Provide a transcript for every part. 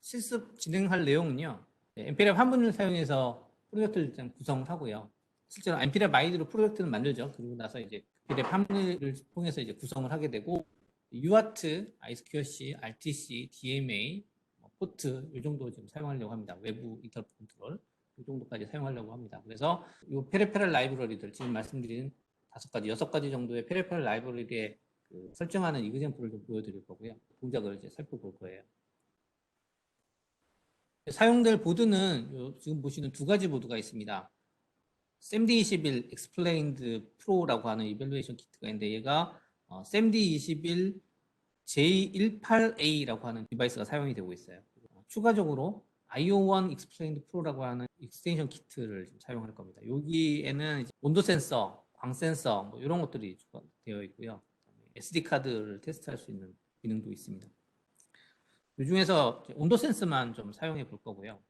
실습 진행할 내용은요. 엠피랩 한문을 사용해서 프로젝트를 일단 구성을 하고요. 실제로 엠피랩 마이드로 프로젝트는 만들죠. 그러고 나서 이제 엠피랩 한문을 통해서 이제 구성을 하게 되고 UART, I2QC, RTC, DMA, 포트 이 정도 지금 사용하려고 합니다. 외부 인터럽트 컨트롤 이 정도까지 사용하려고 합니다. 그래서 이 페리페럴 라이브러리들 지금 말씀드린 5가지, 6가지 정도의 페리페럴 라이브러리에 설정하는 이그젬플을 좀 보여드릴 거고요. 동작을 이제 살펴볼 거예요. 사용될 보드는 지금 보시는 2가지 보드가 있습니다. SAMD21 Explained Pro라고 하는 이밸루에이션 키트가 있는데 얘가 SAMD21 J18A라고 하는 디바이스가 사용이 되고 있어요. 추가적으로 IO1 Explained Pro라고 하는 익스텐션 키트를 사용할 겁니다. 여기에는 이제 온도 센서, 광 센서 뭐 이런 것들이 되어 있고요. SD 카드를 테스트할 수 있는 기능도 있습니다. 이 중에서 온도 센서만 좀 사용해 볼 거고요.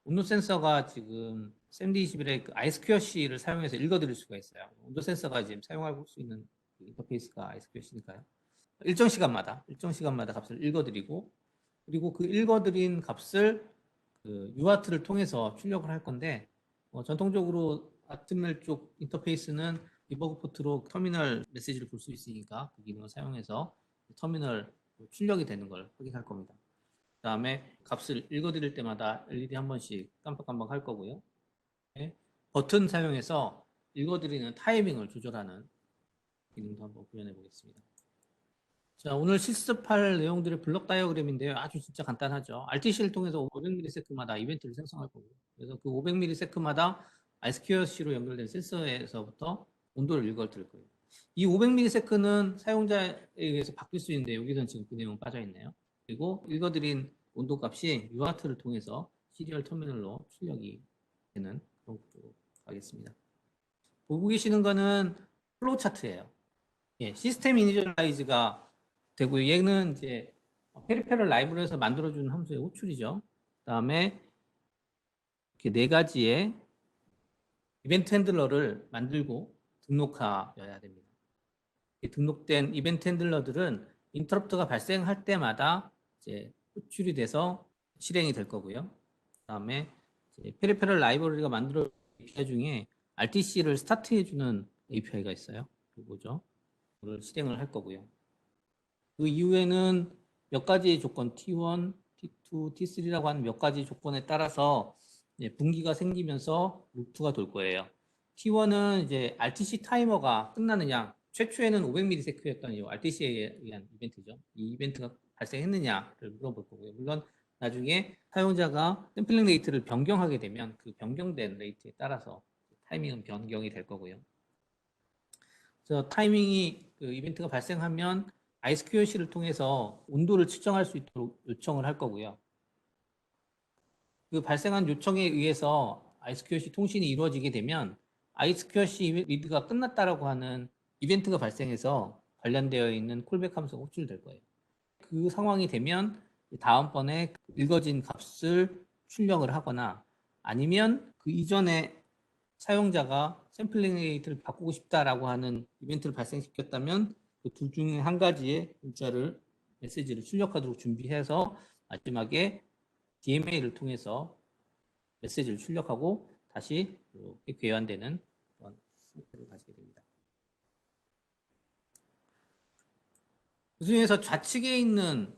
온도 센서가 지금 SAMD21의 그 I2QC를 사용해서 읽어드릴 수가 있어요. 온도 센서가 지금 사용할 수 있는 인터페이스가 I2QC니까요. 일정 시간마다 값을 읽어드리고, 그리고 그 읽어드린 값을 그 UART를 통해서 출력을 할 건데, 전통적으로 아트멜 쪽 인터페이스는 디버그 포트로 터미널 메시지를 볼 수 있으니까 그 기능을 사용해서 터미널 출력이 되는 걸 확인할 겁니다. 그 다음에 값을 읽어드릴 때마다 LED 한 번씩 깜빡깜빡 할 거고요. 네. 버튼 사용해서 읽어드리는 타이밍을 조절하는 기능도 한번 구현해 보겠습니다. 자, 오늘 실습할 내용들의 블록 다이어그램인데요. 아주 진짜 간단하죠. RTC를 통해서 500ms마다 이벤트를 생성할 거고요. 그래서 그 500ms마다 I2QC로 연결된 센서에서부터 온도를 읽어드릴 거예요. 이 500ms는 사용자에 의해서 바뀔 수 있는데 여기서는 지금 그 내용 빠져 있네요. 그리고 읽어드린 온도 값이 UART를 통해서 시리얼 터미널로 출력이 되는 그런 구조로 가겠습니다. 보고 계시는 거는 플로우 차트예요. 예, 시스템 이니셜라이즈가 되고요. 얘는 이제 페리페럴 라이브러리에서 만들어주는 함수의 호출이죠. 그 다음에 이렇게 4가지의 이벤트 핸들러를 만들고 등록하여야 됩니다. 등록된 이벤트 핸들러들은 인터럽트가 발생할 때마다 이제 호출이 돼서 실행이 될 거고요. 그 다음에 페리페럴 라이브러리가 만들어진 API 중에 RTC를 스타트해주는 API가 있어요. 이거죠. 그걸 실행을 할 거고요. 그 이후에는 몇 가지 조건 T1, T2, T3라고 하는 몇 가지 조건에 따라서 분기가 생기면서 루프가 돌 거예요. T1은 이제 RTC 타이머가 끝나느냐, 최초에는 500ms였던 RTC에 의한 이벤트죠. 이 이벤트가 발생했느냐를 물어볼 거고요. 물론 나중에 사용자가 샘플링 레이트를 변경하게 되면 그 변경된 레이트에 따라서 타이밍은 변경이 될 거고요. 그래서 타이밍이 그 이벤트가 발생하면 I2QC를 통해서 온도를 측정할 수 있도록 요청을 할 거고요. 그 발생한 요청에 의해서 I2QC 통신이 이루어지게 되면 I2QC 리드가 끝났다라고 하는 이벤트가 발생해서 관련되어 있는 콜백 함수가 호출될 거예요. 그 상황이 되면 다음번에 읽어진 값을 출력을 하거나 아니면 그 이전에 사용자가 샘플링 레이트를 바꾸고 싶다라고 하는 이벤트를 발생시켰다면 그 둘 중에 한 가지의 문자를 메시지를 출력하도록 준비해서 마지막에 DMA를 통해서 메시지를 출력하고 다시 이렇게 교환되는 그런 상태를 가지게 됩니다. 그 중에서 좌측에 있는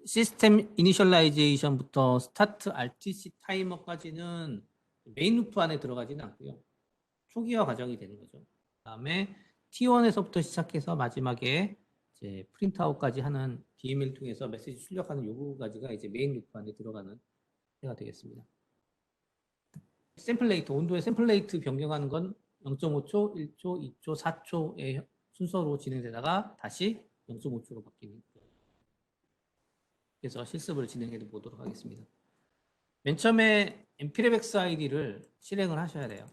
시스템 이니셜라이제이션부터 스타트 RTC 타이머까지는 메인 루프 안에 들어가지는 않고요. 초기화 과정이 되는 거죠. 그 다음에 T1에서부터 시작해서 마지막에 이제 프린트아웃까지 하는 DMA를 통해서 메시지 출력하는 요구까지가 이제 메인 루프 안에 들어가는 해가 되겠습니다. 샘플 레이트, 온도의 샘플 레이트 변경하는 건 0.5초, 1초, 2초, 4초의 순서로 진행되다가 다시 0.5초로 바뀌는 거죠. 그래서 실습을 진행해 보도록 하겠습니다. 맨 처음에 엠피랩X ID를 실행을 하셔야 돼요.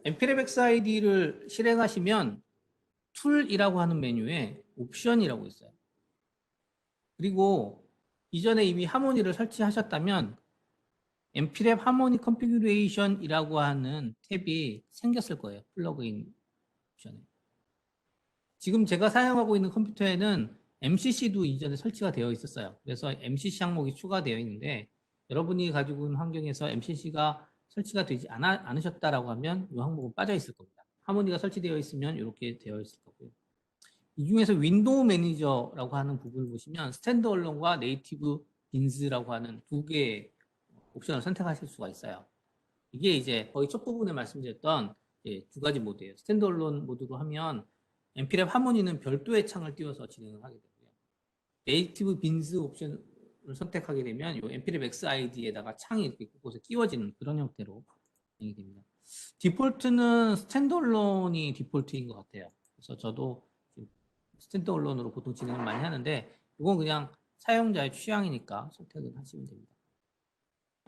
엠피랩X ID를 실행하시면 툴이라고 하는 메뉴에 옵션이라고 있어요. 그리고 이전에 이미 하모니를 설치하셨다면 엠피랩 하모니 컨피규레이션이라고 하는 탭이 생겼을 거예요. 플러그인 옵션에. 지금 제가 사용하고 있는 컴퓨터에는 MCC도 이전에 설치가 되어 있었어요. 그래서 MCC 항목이 추가되어 있는데 여러분이 가지고 있는 환경에서 MCC가 설치가 되지 않으셨다라고 하면 이 항목은 빠져 있을 겁니다. 하모니가 설치되어 있으면 이렇게 되어 있을 거고요. 이 중에서 윈도우 매니저라고 하는 부분을 보시면 스탠드얼론과 네이티브 빈즈라고 하는 두 개의 옵션을 선택하실 수가 있어요. 이게 이제 거의 첫 부분에 말씀드렸던 두 가지 모드예요. 스탠드얼론 모드로 하면 엠피랩 하모니는 별도의 창을 띄워서 진행을 하게 되고요. 네이티브 빈즈 옵션을 선택하게 되면 이 엠피랩 XID에다가 창이 이렇게 곳곳에 끼워지는 그런 형태로 진행이 됩니다. 디폴트는 스탠드얼론이 디폴트인 것 같아요. 그래서 저도 스탠드얼론으로 보통 진행을 많이 하는데 이건 그냥 사용자의 취향이니까 선택을 하시면 됩니다.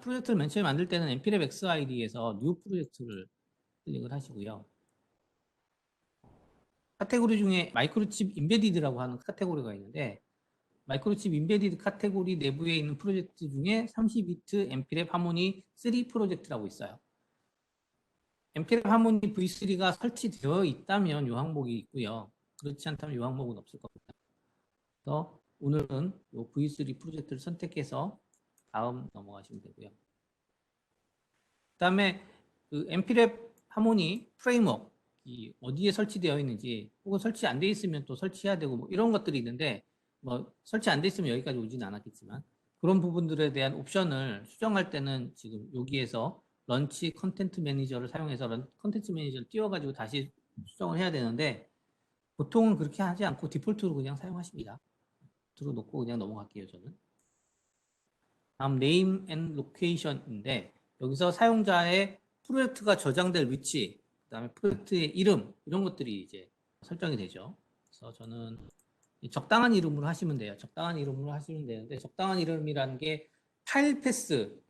프로젝트를 맨 처음에 만들 때는 엠피랩 XID에서 뉴 프로젝트를 클릭을 하시고요. 카테고리 중에 마이크로칩 인베디드라고 하는 카테고리가 있는데 마이크로칩 인베디드 카테고리 내부에 있는 프로젝트 중에 32비트 엠피랩 하모니 3 프로젝트라고 있어요. 엠피랩 하모니 V3가 설치되어 있다면 이 항목이 있고요. 그렇지 않다면 이 항목은 없을 겁니다. 그래서 오늘은 이 V3 프로젝트를 선택해서 다음 넘어가시면 되고요. 그 다음에 그 엠피랩 하모니 프레임워크이 어디에 설치되어 있는지 혹은 설치 안 돼 있으면 또 설치해야 되고 뭐 이런 것들이 있는데 뭐 설치 안 돼 있으면 여기까지 오지는 않았겠지만 그런 부분들에 대한 옵션을 수정할 때는 지금 여기에서 런치 컨텐트 매니저를 사용해서 컨텐트 매니저를 띄워가지고 다시 수정을 해야 되는데 보통은 그렇게 하지 않고 디폴트로 그냥 사용하십니다. 들어놓고 그냥 넘어갈게요, 저는. 다음 네임 앤 로케이션인데 여기서 사용자의 프로젝트가 저장될 위치, 그다음에 프로젝트의 이름 이런 것들이 이제 설정이 되죠. 그래서 저는 적당한 이름으로 하시면 돼요. 적당한 이름으로 하시면 되는데 적당한 이름이라는 게 파일 패스,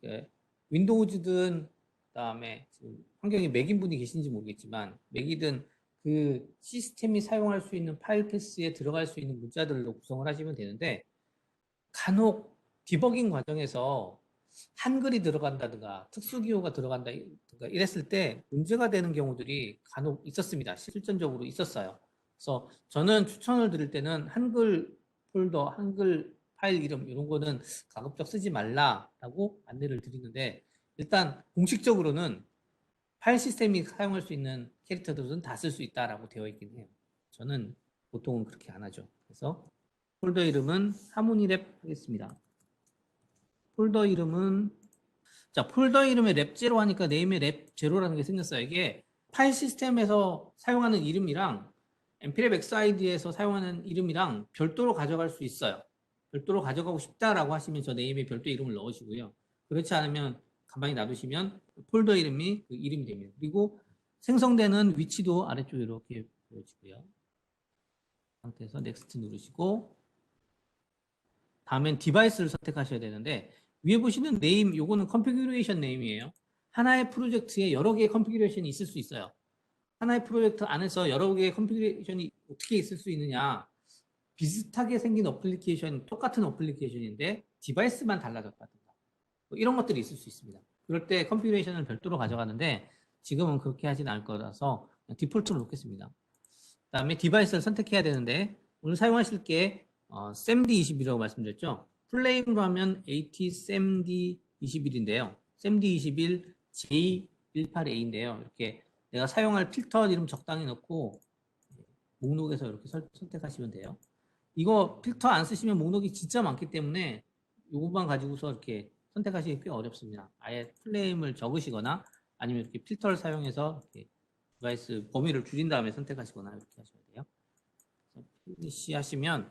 윈도우즈든 그다음에 지금 환경에 맥인 분이 계신지 모르겠지만 맥이든 그 시스템이 사용할 수 있는 파일 패스에 들어갈 수 있는 문자들로 구성을 하시면 되는데 간혹 디버깅 과정에서 한글이 들어간다든가 특수기호가 들어간다든가 이랬을 때 문제가 되는 경우들이 간혹 있었습니다. 실전적으로 있었어요. 그래서 저는 추천을 드릴 때는 한글 폴더, 한글 파일 이름 이런 거는 가급적 쓰지 말라라고 안내를 드리는데 일단 공식적으로는 파일 시스템이 사용할 수 있는 캐릭터들은 다 쓸 수 있다라고 되어 있긴 해요. 저는 보통은 그렇게 안 하죠. 그래서 폴더 이름은 하모니랩 하겠습니다. 폴더 이름은 자 폴더 이름에 랩제로 하니까 네임에 랩제로라는 게 생겼어요. 이게 파일 시스템에서 사용하는 이름이랑 엠피랩 XID에서 사용하는 이름이랑 별도로 가져갈 수 있어요. 별도로 가져가고 싶다라고 하시면 저 네임에 별도 이름을 넣으시고요. 그렇지 않으면 가만히 놔두시면 폴더 이름이 그 이름이 됩니다. 그리고 생성되는 위치도 아래쪽에 이렇게 보여지고요. 상태에서 넥스트 누르시고 다음엔 디바이스를 선택하셔야 되는데 위에 보시는 네임, 요거는 컨피규레이션 네임이에요. 하나의 프로젝트에 여러 개의 컨피규레이션이 있을 수 있어요. 하나의 프로젝트 안에서 여러 개의 컨피규레이션이 어떻게 있을 수 있느냐. 비슷하게 생긴 어플리케이션, 똑같은 어플리케이션인데 디바이스만 달라졌다든가 뭐 이런 것들이 있을 수 있습니다. 그럴 때 컨피규레이션을 별도로 가져가는데 지금은 그렇게 하진 않을 거라서 디폴트로 놓겠습니다. 그 다음에 디바이스를 선택해야 되는데 오늘 사용하실 게 SAMD21이라고 말씀드렸죠. 플레임으로 하면 AT-SAMD21인데요. SAMD21 J18A인데요. 이렇게 내가 사용할 필터 이름 적당히 넣고 목록에서 이렇게 선택하시면 돼요. 이거 필터 안 쓰시면 목록이 진짜 많기 때문에 이것만 가지고서 이렇게 선택하시기 꽤 어렵습니다. 아예 플레임을 적으시거나 아니면 이렇게 필터를 사용해서 이렇게 디바이스 범위를 줄인 다음에 선택하시거나 이렇게 하셔야 돼요. 피니시 하시면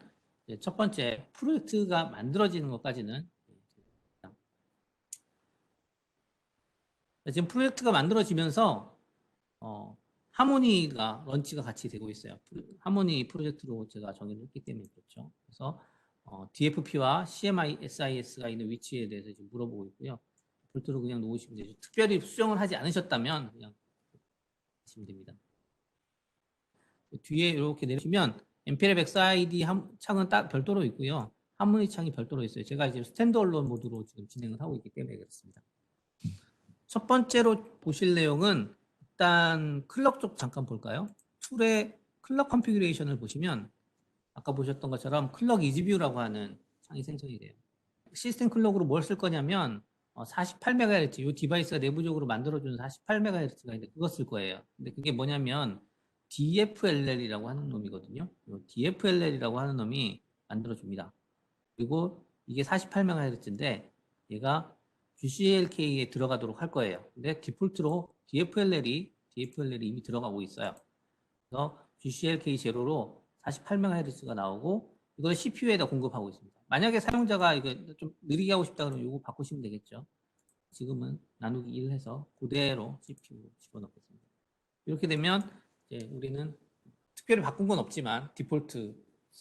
첫 번째 프로젝트가 만들어지는 것까지는 지금 프로젝트가 만들어지면서 하모니가 런치가 같이 되고 있어요. 하모니 프로젝트로 제가 정의를 했기 때문에 그렇죠. 그래서 DFP와 CMI, SIS가 있는 위치에 대해서 지금 물어보고 있고요. 디폴트로 그냥 놓으시면 되죠. 특별히 수정을 하지 않으셨다면 그냥 하시면 됩니다. 뒤에 이렇게 내리시면 엠피랩 XID 창은 딱 별도로 있고요. 하모니 창이 별도로 있어요. 제가 지금 스탠드얼론 모드로 지금 진행을 하고 있기 때문에 그렇습니다. 첫 번째로 보실 내용은 일단 클럭 쪽 잠깐 볼까요? 툴의 클럭 컨피규레이션을 보시면 아까 보셨던 것처럼 클럭 이즈뷰라고 하는 창이 생성이 돼요. 시스템 클럭으로 뭘 쓸 거냐면 48MHz, 이 디바이스가 내부적으로 만들어주는 48MHz가 있는데 그거 쓸 거예요. 근데 그게 뭐냐면 DFLL이라고 하는 놈이거든요. DFLL이라고 하는 놈이 만들어줍니다. 그리고 이게 48MHz인데 얘가 GCLK에 들어가도록 할 거예요. 근데 디폴트로 DFLL이 이미 들어가고 있어요. 그래서 GCLK 제로로 48MHz가 나오고 이걸 CPU에다 공급하고 있습니다. 만약에 사용자가 이거 좀 느리게 하고 싶다 그러면 이거 바꾸시면 되겠죠. 지금은 나누기 1 해서 그대로 CPU 집어넣겠습니다. 이렇게 되면 이제 우리는 특별히 바꾼 건 없지만 디폴트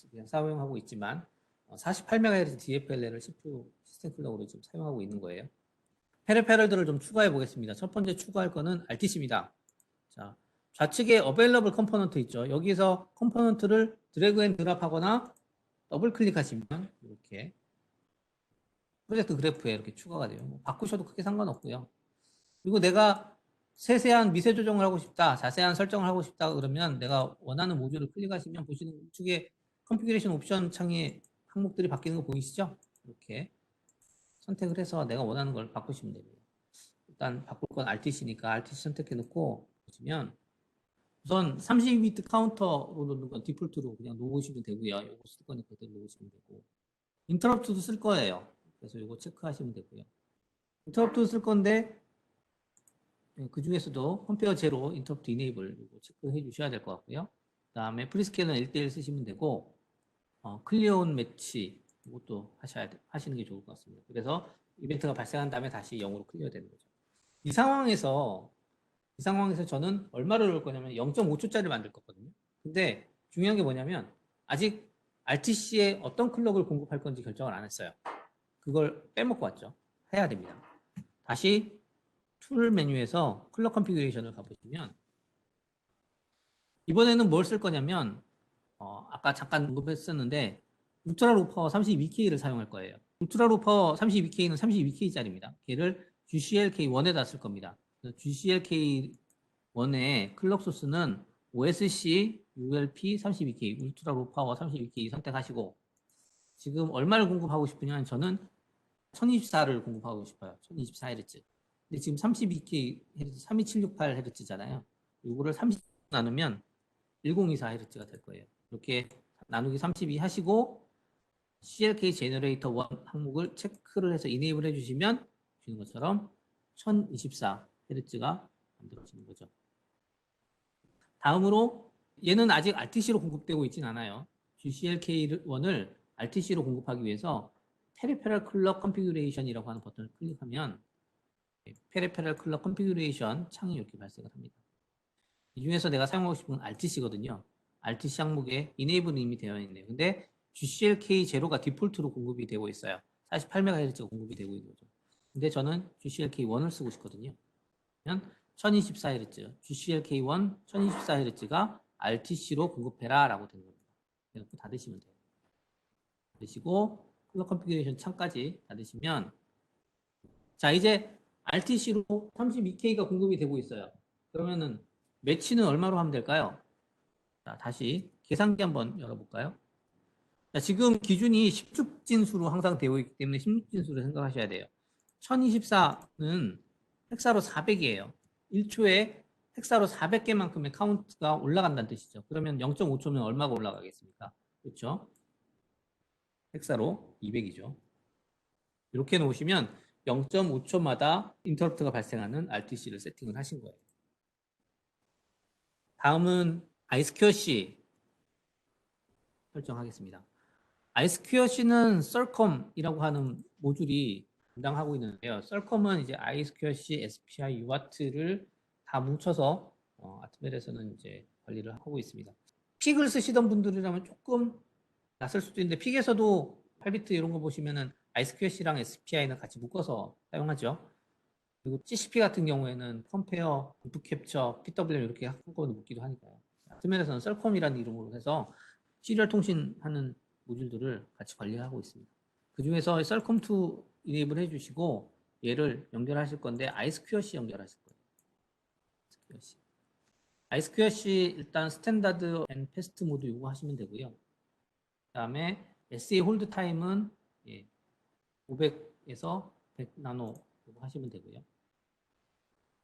그냥 사용하고 있지만 48MHz DFLL을 CPU 시스템 클럭으로 지금 사용하고 있는 거예요. 페리페럴들을 좀 추가해 보겠습니다. 첫 번째 추가할 거는 RTC입니다. 자, 좌측에 available 컴포넌트 있죠. 여기서 컴포넌트를 드래그 앤 드랍하거나 더블 클릭하시면 이렇게 프로젝트 그래프에 이렇게 추가가 돼요. 뭐 바꾸셔도 크게 상관없고요. 그리고 내가 세세한 미세 조정을 하고 싶다, 자세한 설정을 하고 싶다 그러면 내가 원하는 모듈을 클릭하시면 보시는 우측에 컨피그레이션 옵션 창에 항목들이 바뀌는 거 보이시죠? 이렇게 선택을 해서 내가 원하는 걸 바꾸시면 됩니다. 일단 바꿀 건 RTC니까 RTC 선택해 놓고 보시면 우선 32비트 카운터로 놓는 건 디폴트로 그냥 놓으시면 되고요. 이거 쓸 거니까 그대로 놓으시면 되고 인터럽트도 쓸 거예요. 그래서 이거 체크하시면 되고요. 인터럽트도 쓸 건데 그 중에서도 컴페어 제로 인터럽트 이네이블 이거 체크해 주셔야 될 것 같고요. 그 다음에 프리스케일은 1대1 쓰시면 되고 클리어온 매치 이것도 하시는 게 좋을 것 같습니다. 그래서 이벤트가 발생한 다음에 다시 0으로 클리어 되는 거죠. 이 상황에서 저는 얼마를 넣을 거냐면 0.5초짜리 만들 거거든요. 근데 중요한 게 뭐냐면 아직 RTC에 어떤 클럭을 공급할 건지 결정을 안 했어요. 그걸 빼먹고 왔죠. 해야 됩니다. 다시 툴 메뉴에서 클럭 컨피그레이션을 가보시면 이번에는 뭘 쓸 거냐면 아까 잠깐 언급했었는데 울트라 로퍼 32K를 사용할 거예요. 울트라 로퍼 32K는 32K짜리입니다. 걔를 GCLK1에다 쓸 겁니다. GCLK1의 클럭 소스는 OSC ULP 32K, 울트라 로파워 32K 선택하시고 지금 얼마를 공급하고 싶으냐면 저는 1024를 공급하고 싶어요. 1024Hz. 근데 지금 32K, 32768Hz잖아요. 이거를 30 나누면 1024Hz가 될 거예요. 이렇게 나누기 32 하시고 CLK 제너레이터 1 항목을 체크를 해서 이네이블 해주시면 보시는 것처럼 1024Hz가 만들어지는 거죠. 다음으로 얘는 아직 RTC로 공급되고 있진 않아요. GCLK1을 RTC로 공급하기 위해서 페리페럴 클럭 컨피규레이션이라고 하는 버튼을 클릭하면 페리페럴 클럭 컨피규레이션 창이 이렇게 발생을 합니다. 이 중에서 내가 사용하고 싶은 건 RTC거든요. RTC 항목에 이네이블은 이미 되어 있네요. 근데 GCLK0가 디폴트로 공급이 되고 있어요. 48MHz가 공급이 되고 있는 거죠. 근데 저는 GCLK1을 쓰고 싶거든요. 그러면 1024Hz, GCLK1 1024Hz가 RTC로 공급해라 라고 되는 겁니다. 이렇게 닫으시면 돼요. 닫으시고 클럭 컨피그레이션 창까지 닫으시면 자 이제 RTC로 32K가 공급이 되고 있어요. 그러면은 매치는 얼마로 하면 될까요? 자 다시 계산기 한번 열어볼까요? 자, 지금 기준이 16진수로 항상 되어 있기 때문에 16진수로 생각하셔야 돼요. 1024는 헥사로 400이에요. 1초에 헥사로 400개만큼의 카운트가 올라간다는 뜻이죠. 그러면 0.5초면 얼마가 올라가겠습니까? 그렇죠? 헥사로 200이죠. 이렇게 놓으시면 0.5초마다 인터럽트가 발생하는 RTC를 세팅을 하신 거예요. 다음은 아이스큐어시 설정하겠습니다. 아이스큐어시는 썰컴이라고 하는 모듈이 담당하고 있는데요. 썰컴은 이제 아이스큐어시, SPI, UART를 다 뭉쳐서 아트멜에서는 이제 관리를 하고 있습니다. 픽을 쓰시던 분들이라면 조금 낯설 수도 있는데 픽에서도 8비트 이런 거 보시면은 아이스큐어시랑 SPI는 같이 묶어서 사용하죠. 그리고 GCP 같은 경우에는 컴페어, 인풋 캡처, PWM 이렇게 한꺼번에 묶기도 하니까요. 아트멜에서는 썰컴이라는 이름으로 해서 시리얼 통신하는 모듈들을 같이 관리하고 있습니다. 그 중에서 썰컴2 이네이블 해주시고 얘를 연결하실 건데 아이스큐어시 연결하실 거예요. 아이스큐어시 일단 스탠다드 앤 패스트 모드 이거 하시면 되고요. 그다음에 SA 홀드 타임은 500에서 100 나노 하시면 되고요.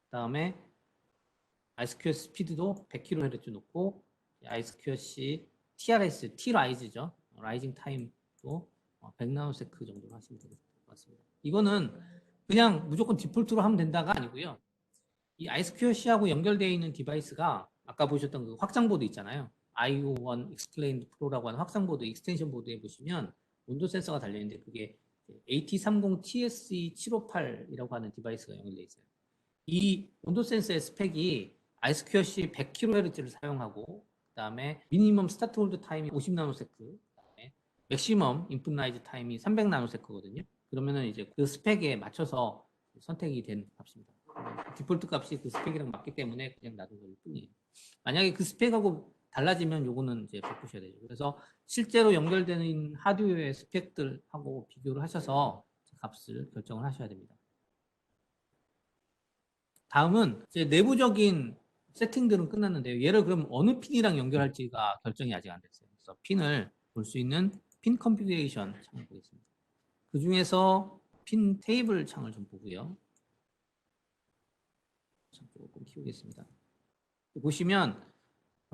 그다음에 iSQL 스피드도 100kHz 놓고 iSQLC TRS, T-Rise죠. 라이징 타임도 100 나노세크 정도로 하시면 될 것 같습니다. 이거는 그냥 무조건 디폴트로 하면 된다가 아니고요. 이 iSQLC하고 연결되어 있는 디바이스가 아까 보셨던 그 확장보드 있잖아요. IO1 Explained Pro라고 하는 확장보드 익스텐션 보드에 보시면 온도 센서가 달려있는데 그게 AT30TSE758이라고 하는 디바이스가 연결되어 있어요. 이 온도 센서의 스펙이 iSQLC 100kHz를 사용하고 그다음에 미니멈 스타트 홀드 타임이 50 나노세크, 그다음에 맥시멈 인풋 라이즈 타임이 300 나노세크거든요. 그러면은 이제 그 스펙에 맞춰서 선택이 된 값입니다. 디폴트 값이 그 스펙이랑 맞기 때문에 그냥 놔둔 걸 뿐이에요. 만약에 그 스펙하고 달라지면 요거는 이제 바꾸셔야 되죠. 그래서 실제로 연결되는 하드웨어의 스펙들하고 비교를 하셔서 값을 결정을 하셔야 됩니다. 다음은 이제 내부적인 세팅들은 끝났는데요. 얘를 그럼 어느 핀이랑 연결할지가 결정이 아직 안 됐어요. 그래서 핀을 볼 수 있는 핀 컨피그레이션 창을 보겠습니다. 그 중에서 핀 테이블 창을 좀 보고요. 조금 키우겠습니다. 보시면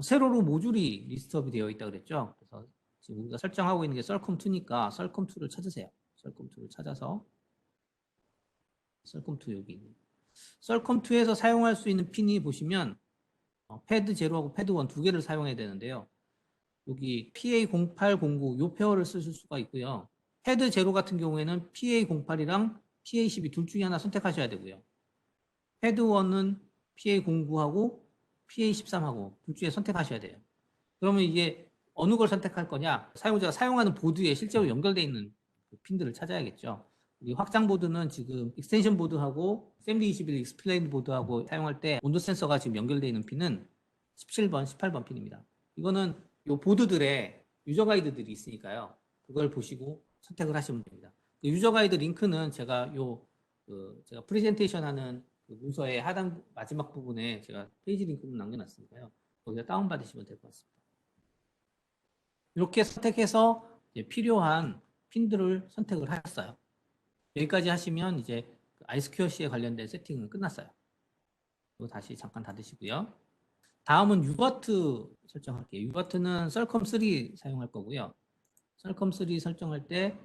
세로로 모듈이 리스트업이 되어 있다 그랬죠. 그래서 지금 우리가 설정하고 있는 게 썰컴2니까 썰컴2를 찾으세요. 썰컴2를 찾아서 썰컴2 여기 있는 썰컴2에서 사용할 수 있는 핀이 보시면 패드 제로하고 패드 1 두 개를 사용해야 되는데요. 여기 PA0809 요 페어를 쓰실 수가 있고요. 패드 제로 같은 경우에는 PA08이랑 PA12 둘 중에 하나 선택하셔야 되고요. 패드 1은 PA09하고 PA13하고 둘 중에 선택하셔야 돼요. 그러면 이게 어느 걸 선택할 거냐? 사용자가 사용하는 보드에 실제로 연결되어 있는 그 핀들을 찾아야겠죠. 이 확장 보드는 지금 익스텐션 보드하고 SMD21 익스플레인 보드하고 사용할 때 온도 센서가 지금 연결되어 있는 핀은 17번, 18번 핀입니다. 이거는 이 보드들의 유저 가이드들이 있으니까요. 그걸 보시고 선택을 하시면 됩니다. 유저 가이드 링크는 제가 제가 프레젠테이션 하는 그 문서의 하단 마지막 부분에 제가 페이지 링크를 남겨놨으니까요. 거기다 다운받으시면 될 것 같습니다. 이렇게 선택해서 필요한 핀들을 선택을 하셨어요. 여기까지 하시면 이제 iSQLC에 관련된 세팅은 끝났어요. 이거 다시 잠깐 닫으시고요. 다음은 UART 설정할게요. UART는 썰컴3 사용할 거고요. 썰컴3 설정할 때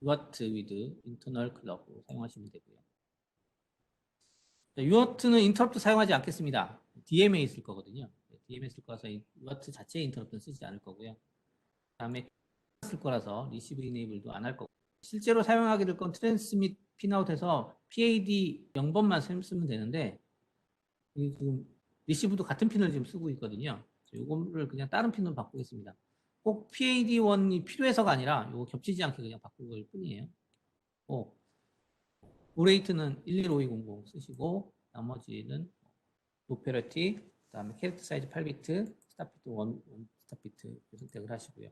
UART with internal clock으로 사용하시면 되고요. UART는 인터럽트 사용하지 않겠습니다. DMA 쓸 거거든요. DMA 쓸 거라서 UART 자체의 인터럽트는 쓰지 않을 거고요. 다음에 쓸 거라서 리시브 이네이블도 안 할 거고 실제로 사용하게 될 건 트랜스밋 핀아웃해서 PAD 0번만 쓰면 되는데 지금 리시브도 같은 핀을 지금 쓰고 있거든요. 이거를 그냥 다른 핀으로 바꾸겠습니다. 꼭 PAD1이 필요해서가 아니라 이거 겹치지 않게 그냥 바꿀 뿐이에요. 오레이트는 115200 쓰시고 나머지는 오페러티 그다음에 캐릭터 사이즈 8비트 스타피트 1 스타피트 선택을 하시고요.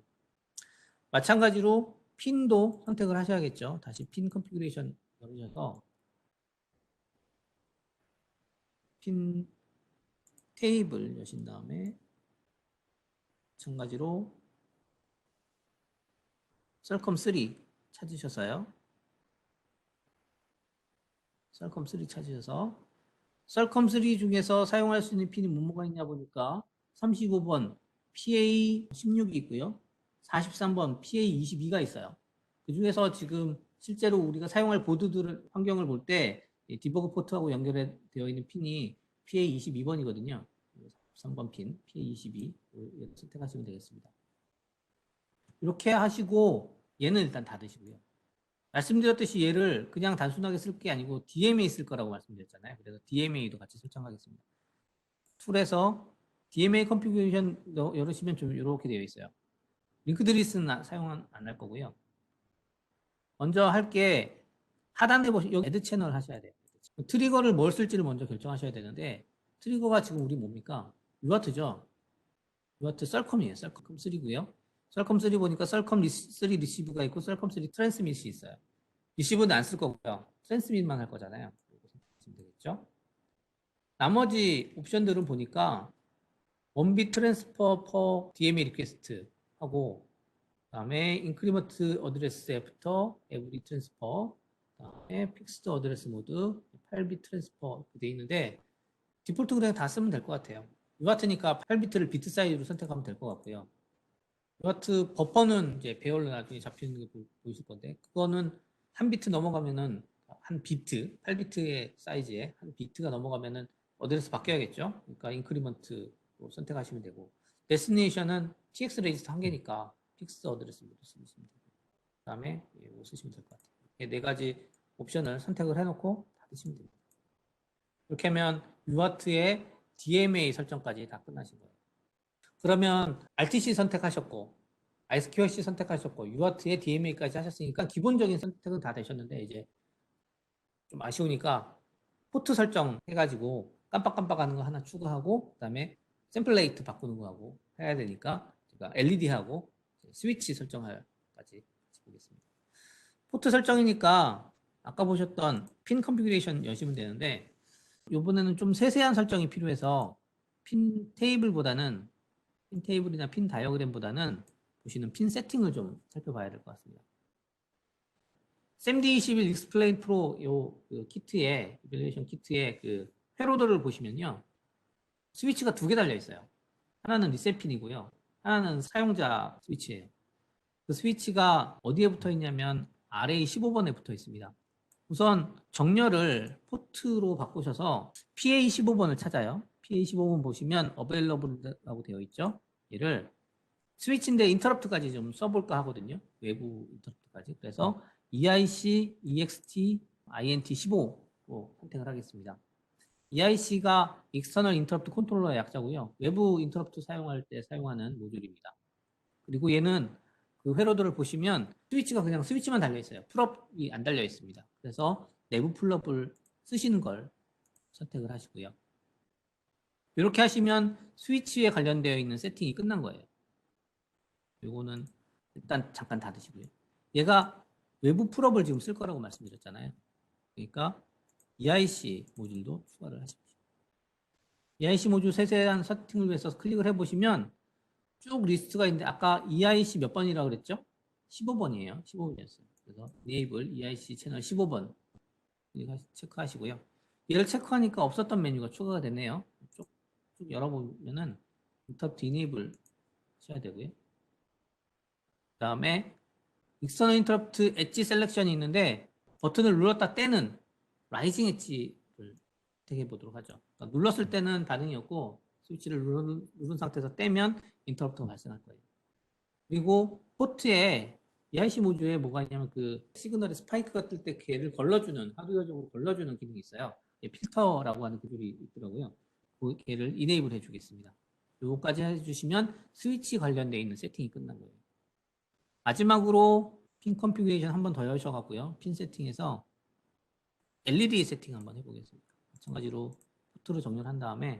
마찬가지로 핀도 선택을 하셔야겠죠. 다시 핀 컨피그레이션 열으셔서 핀 테이블 여신 다음에 마찬가지로 썰컴3 찾으셔서요. 썰컴3 찾으셔서 썰컴3 중에서 사용할 수 있는 핀이 뭐가 있냐 보니까 35번 PA16이 있고요. 43번 PA22가 있어요. 그 중에서 지금 실제로 우리가 사용할 보드들 환경을 볼 때 디버그 포트하고 연결되어 있는 핀이 PA22번이거든요. 3번 핀 PA22 선택하시면 되겠습니다. 이렇게 하시고 얘는 일단 닫으시고요. 말씀드렸듯이 얘를 그냥 단순하게 쓸 게 아니고 DMA 쓸 거라고 말씀드렸잖아요. 그래서 DMA도 같이 설정하겠습니다. 툴에서 DMA 컨피그레이션 열으시면 좀 이렇게 되어 있어요. 링크드리스는 사용 안 할 거고요. 먼저 할 게 하단에 보시면 여기 애드 채널 하셔야 돼요. 트리거를 뭘 쓸지를 먼저 결정하셔야 되는데 트리거가 지금 우리 뭡니까? UART죠. UART 썰컴이에요. 썰컴 3고요. 썰컴 3 보니까 썰컴 3 리시브가 있고 썰컴 3 트랜스밋이 있어요. 리시브는 안 쓸 거고요. 트랜스밋만 할 거잖아요. 선택하시면 되겠죠. 나머지 옵션들은 보니까 원빗 트랜스퍼 퍼 DMA 리퀘스트 하고 그다음에 인크리먼트 어드레스 애프터 에브리 트랜스퍼, 그다음에 픽스드 어드레스 모드 8비트 트랜스퍼 이렇게 돼 있는데 디폴트 그냥 다 쓰면 될 것 같아요. UART니까 8비트를 비트 사이즈로 선택하면 될 것 같고요. UART 버퍼는 이제 배열로 나중에 잡히는 게 보이실 건데 그거는 한 비트 넘어가면은 한 비트, 8비트의 사이즈에 한 비트가 넘어가면은 어드레스 바뀌어야겠죠. 그러니까 인크리먼트로 선택하시면 되고 데스티네이션은 TX 레지스터 한 개니까 픽스 어드레스 모드 쓰시면 되고 그다음에 이거 쓰시면 될 것 같아요. 이 네 가지 옵션을 선택을 해놓고 닫으시면 됩니다. 이렇게 하면 UART의 DMA 설정까지 다 끝나신 거예요. 그러면 RTC 선택하셨고 ISQRC 선택하셨고 UART의 DMA까지 하셨으니까 기본적인 선택은 다 되셨는데 이제 좀 아쉬우니까 포트 설정 해가지고 깜빡깜빡하는 거 하나 추가하고 그다음에 샘플 레이트 바꾸는 거 하고 해야 되니까 제가 LED하고 스위치 설정할까지 보겠습니다. 포트 설정이니까 아까 보셨던 핀 컨피그레이션 여시면 되는데 이번에는 좀 세세한 설정이 필요해서 핀 테이블보다는 핀 테이블이나 핀 다이어그램보다는 보시는 핀 세팅을 좀 살펴봐야 될 것 같습니다. SAMD21 익스플레인 프로 그 키트에 이밸리에이션 키트에 그 회로들을 보시면요. 스위치가 두 개 달려 있어요. 하나는 리셋 핀이고요. 하나는 사용자 스위치예요. 그 스위치가 어디에 붙어 있냐면 RA15번에 붙어 있습니다. 우선 정렬을 포트로 바꾸셔서 PA15번을 찾아요. PA15번 보시면 available라고 되어 있죠. 얘를 스위치인데 인터럽트까지 좀 써볼까 하거든요. 외부 인터럽트까지. 그래서 EIC, EXT, INT15로 선택을 하겠습니다. EIC가 External Interrupt Controller의 약자고요. 외부 인터럽트 사용할 때 사용하는 모듈입니다. 그리고 얘는 그 회로들을 보시면 스위치가 그냥 스위치만 달려 있어요. 풀업이 안 달려 있습니다. 그래서 내부 풀업을 쓰시는 걸 선택을 하시고요. 이렇게 하시면 스위치에 관련되어 있는 세팅이 끝난 거예요. 요거는 일단 잠깐 닫으시고요. 얘가 외부 풀업을 지금 쓸 거라고 말씀드렸잖아요. 그러니까 EIC 모듈도 추가를 하십시오. EIC 모듈 세세한 세팅을 위해서 클릭을 해보시면 쭉 리스트가 있는데 아까 EIC 몇 번이라고 그랬죠? 15번이에요. 15번이었어요. 그래서 Enable EIC 채널 15번 체크하시고요. 얘를 체크하니까 없었던 메뉴가 추가가 되네요. 쭉 열어보면은 Interrupt Enable 하셔야 되고요. 그 다음에 익스터널 인터럽트 엣지 셀렉션이 있는데 버튼을 눌렀다 떼는 라이징 엣지를 선택해 보도록 하죠. 그러니까 눌렀을 때는 반응이 없고 스위치를 누른 상태에서 떼면 인터럽트가 발생할 거예요. 그리고 포트에 EIC 모듈에 뭐가 있냐면 그 시그널에 스파이크가 뜰 때 걔를 걸러주는 하드웨어적으로 걸러주는 기능이 있어요. 필터라고 하는 기술이 있더라고요. 그 걔를 이네이블 해주겠습니다. 요거까지 해주시면 스위치 관련되어 있는 세팅이 끝난 거예요. 마지막으로 핀 컨피그레이션 한 번 더 여셔갖고요. 핀 세팅에서 LED 세팅 한번 해보겠습니다. 마찬가지로 포트로 정렬한 다음에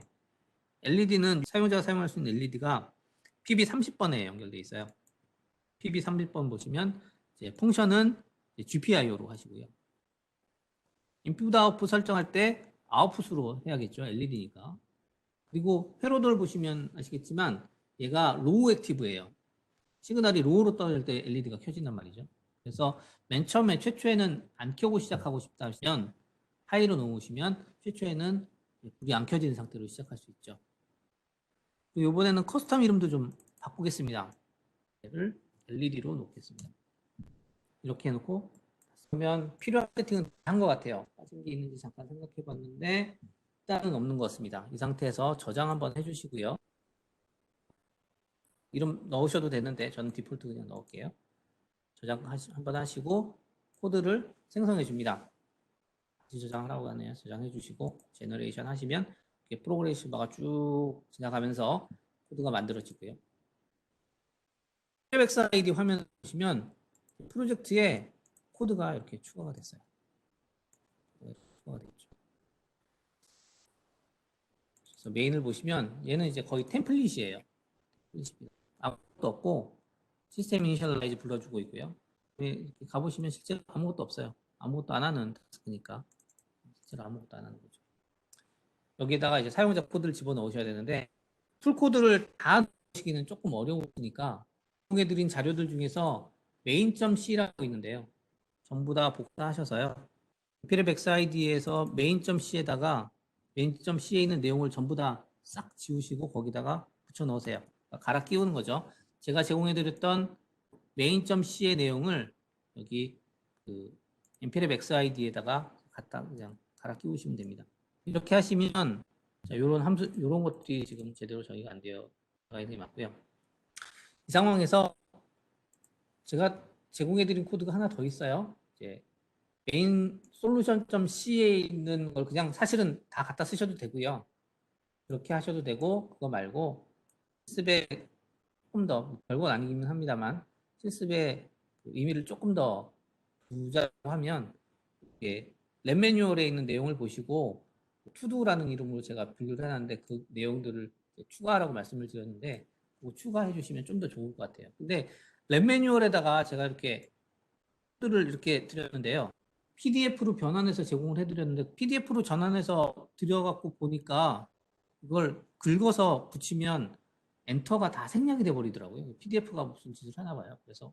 LED는 사용자가 사용할 수 있는 LED가 PB30번에 연결되어 있어요. PB30번 보시면 이제 펑션은 GPIO로 하시고요. 인풋 아웃풋 설정할 때 아웃풋으로 해야겠죠. LED니까. 그리고 회로들 보시면 아시겠지만 얘가 로우 액티브예요. 시그널이 로우로 떨어질 때 LED가 켜진단 말이죠. 그래서 맨 처음에 최초에는 안 켜고 시작하고 싶다 하시면 하이로 놓으시면 최초에는 불이 안 켜지는 상태로 시작할 수 있죠. 그리고 이번에는 커스텀 이름도 좀 바꾸겠습니다. 얘를 LED로 놓겠습니다. 이렇게 해놓고 그러면 필요한 세팅은 한 것 같아요. 빠진 게 있는지 잠깐 생각해 봤는데 일단은 없는 것 같습니다. 이 상태에서 저장 한번 해주시고요. 이름 넣으셔도 되는데 저는 디폴트 그냥 넣을게요. 저장 한번 하시고 코드를 생성해 줍니다. 다시 저장하라고 하네요. 저장해 주시고 제너레이션 하시면 프로그레이션 바가 쭉 지나가면서 코드가 만들어지고요. PBX 화면 보시면 프로젝트에 코드가 이렇게 추가가 됐어요. 추가가 됐죠. 그래서 메인을 보시면 얘는 이제 거의 템플릿이에요. 아무것도 없고 시스템 이니셜라이즈 불러주고 있고요. 이렇게 가보시면 실제로 아무것도 없어요. 아무것도 안 하는 타스크니까 실제로 아무것도 안 하는 거죠. 여기에다가 이제 사용자 코드를 집어넣으셔야 되는데 풀 코드를 다 넣으시기는 조금 어려우니까 제공해드린 자료들 중에서 main.c라고 있는데요. 전부 다 복사하셔서요. 임페리얼 아이디에서 main.c에다가 main.c에 있는 내용을 전부 다 싹 지우시고 거기다가 붙여 넣으세요. 갈아 끼우는 거죠. 제가 제공해드렸던 main.c의 내용을 여기 그 임페리얼 아이디에다가 갖다 그냥 갈아 끼우시면 됩니다. 이렇게 하시면 자, 요런 함수, 요런 것들이 지금 제대로 저희가 안 되어 있는 게 맞고요. 이 상황에서 제가 제공해드린 코드가 하나 더 있어요. 이제 메인 솔루션.c에 있는 걸 그냥 사실은 다 갖다 쓰셔도 되고요. 그렇게 하셔도 되고 그거 말고 실습에 조금 더 별건 아니기는 합니다만 실습에 의미를 조금 더 두자고 하면 이게 랩 매뉴얼에 있는 내용을 보시고 투두라는 이름으로 제가 분류를 해놨는데 그 내용들을 추가하라고 말씀을 드렸는데 그거 추가해 주시면 좀 더 좋을 것 같아요. 근데 랩 매뉴얼에다가 제가 이렇게 를 이렇게 드렸는데요. PDF로 변환해서 제공을 해드렸는데 PDF로 전환해서 드려갖고 보니까 이걸 긁어서 붙이면 엔터가 다 생략이 돼버리더라고요. PDF가 무슨 짓을 하나 봐요. 그래서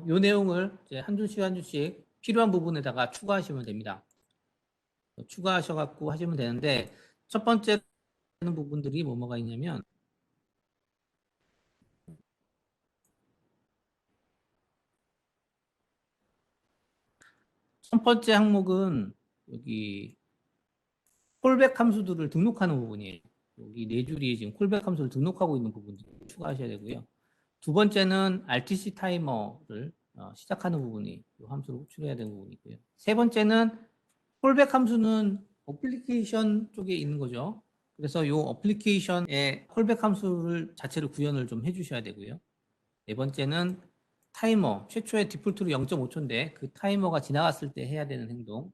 이 내용을 이제 한 줄씩 한 줄씩 필요한 부분에다가 추가하시면 됩니다. 추가하셔갖고 하시면 되는데 첫 번째 부분들이 뭐가 있냐면 첫 번째 항목은 여기 콜백 함수들을 등록하는 부분이에요. 여기 네 줄이 지금 콜백 함수를 등록하고 있는 부분들 추가하셔야 되고요. 두 번째는 RTC 타이머를 시작하는 부분이 이 함수를 호출해야 되는 부분이고요. 세 번째는 콜백 함수는 어플리케이션 쪽에 있는 거죠. 그래서 이 어플리케이션의 콜백 함수를 자체를 구현을 좀 해주셔야 되고요. 네 번째는 타이머, 최초의 디폴트로 0.5초인데 그 타이머가 지나갔을 때 해야 되는 행동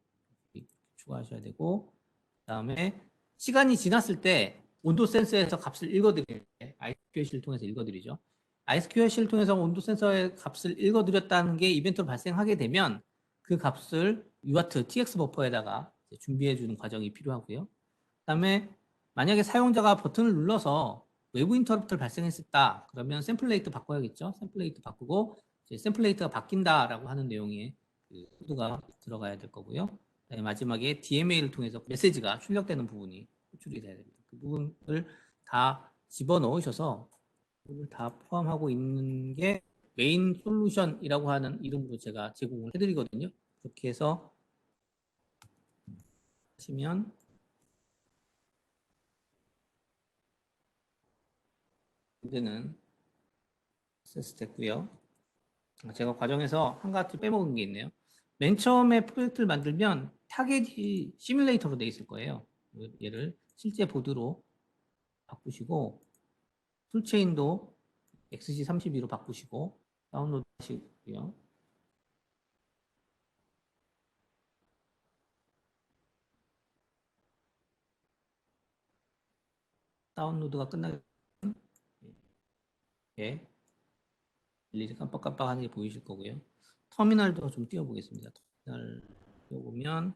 추가하셔야 되고 그다음에 시간이 지났을 때 온도 센서에서 값을 읽어드릴 때 ISQLC를 통해서 읽어드리죠. ISQLC를 통해서 온도 센서의 값을 읽어드렸다는 게 이벤트로 발생하게 되면 그 값을 UART TX 버퍼에다가 준비해주는 과정이 필요하고요. 그다음에 만약에 사용자가 버튼을 눌러서 외부 인터럽트를 발생했었다. 그러면 샘플레이트 바꿔야겠죠. 샘플레이트 바꾸고 샘플레이트가 바뀐다라고 하는 내용의 그 코드가 들어가야 될 거고요. 마지막에 DMA를 통해서 메시지가 출력되는 부분이 호출이 돼야 됩니다. 그 부분을 다 집어넣으셔서 부분을 다 포함하고 있는 게 메인 솔루션이라고 하는 이름으로 제가 제공을 해드리거든요. 그렇게 해서 하시면 문제는 액세스 됐고요. 제가 과정에서 한 가지 빼먹은 게 있네요. 맨 처음에 프로젝트를 만들면 타겟이 시뮬레이터로 되어 있을 거예요. 얘를 실제 보드로 바꾸시고 풀체인도 XC32로 바꾸시고 다운로드 하시고요. 다운로드가 끝나면 예, 일일이 깜빡깜빡 하는 게 보이실 거고요. 터미널도 좀 띄워보겠습니다. 터미널 띄워보면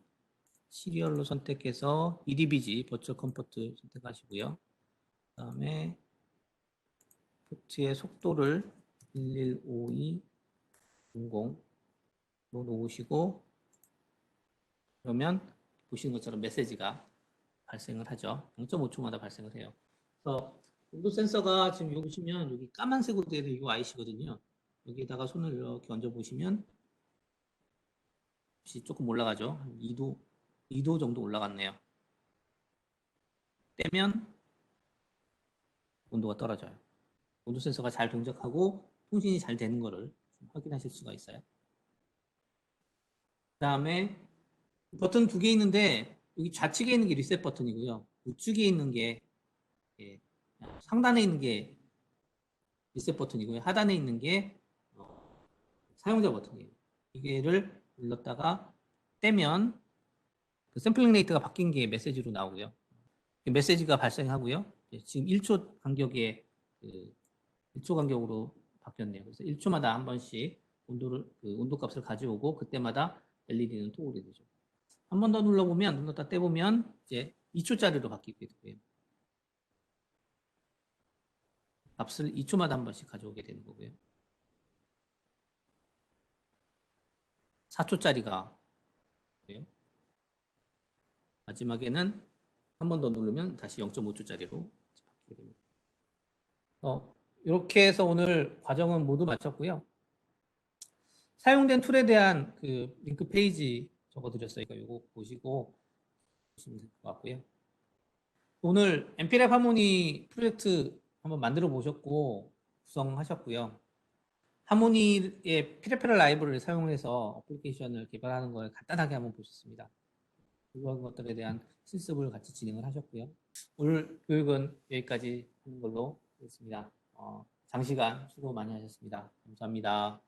시리얼로 선택해서 EDBG 버추얼 컴포트 선택하시고요. 그 다음에 포트의 속도를 115200로 놓으시고 그러면 보시는 것처럼 메시지가 발생을 하죠. 0.5초마다 발생을 해요. 그래서 온도 센서가 지금 여기 보시면 여기 까만색으로 되어 있는 이 IC거든요. 여기에다가 손을 이렇게 얹어 보시면 조금 올라가죠. 2도 정도 올라갔네요. 떼면 온도가 떨어져요. 온도 센서가 잘 동작하고 통신이 잘 되는 것을 확인하실 수가 있어요. 그 다음에 버튼 두 개 있는데 여기 좌측에 있는 게 리셋 버튼이고요. 우측에 있는 게 예, 상단에 있는 게 리셋 버튼이고요. 하단에 있는 게 사용자 버튼이에요. 이게를 눌렀다가 떼면 그 샘플링 레이트가 바뀐 게 메시지로 나오고요. 메시지가 발생하고요. 지금 1초 간격에 그 1초 간격으로 바뀌었네요. 그래서 1초마다 한 번씩 온도 값을 가져오고 그때마다 LED는 토글이 되죠. 한 번 더 눌러보면 눌렀다 떼보면 이제 2초짜리로 바뀌게 되고요. 값을 2초마다 한 번씩 가져오게 되는 거고요. 4초짜리가 마지막에는 한 번 더 누르면 다시 0.5초짜리로 바뀌게 됩니다. 이렇게 해서 오늘 과정은 모두 마쳤고요. 사용된 툴에 대한 그 링크 페이지 적어드렸어요. 이거 보시고 보시면 될 것 같고요. 오늘 MP랩 하모니 프로젝트 한번 만들어 보셨고 구성하셨고요. 하모니의 페리페럴 라이브러리를 사용해서 어플리케이션을 개발하는 걸 간단하게 한번 보셨습니다. 그런 것들에 대한 실습을 같이 진행을 하셨고요. 오늘 교육은 여기까지 하는 걸로 하겠습니다. 장시간 수고 많이 하셨습니다. 감사합니다.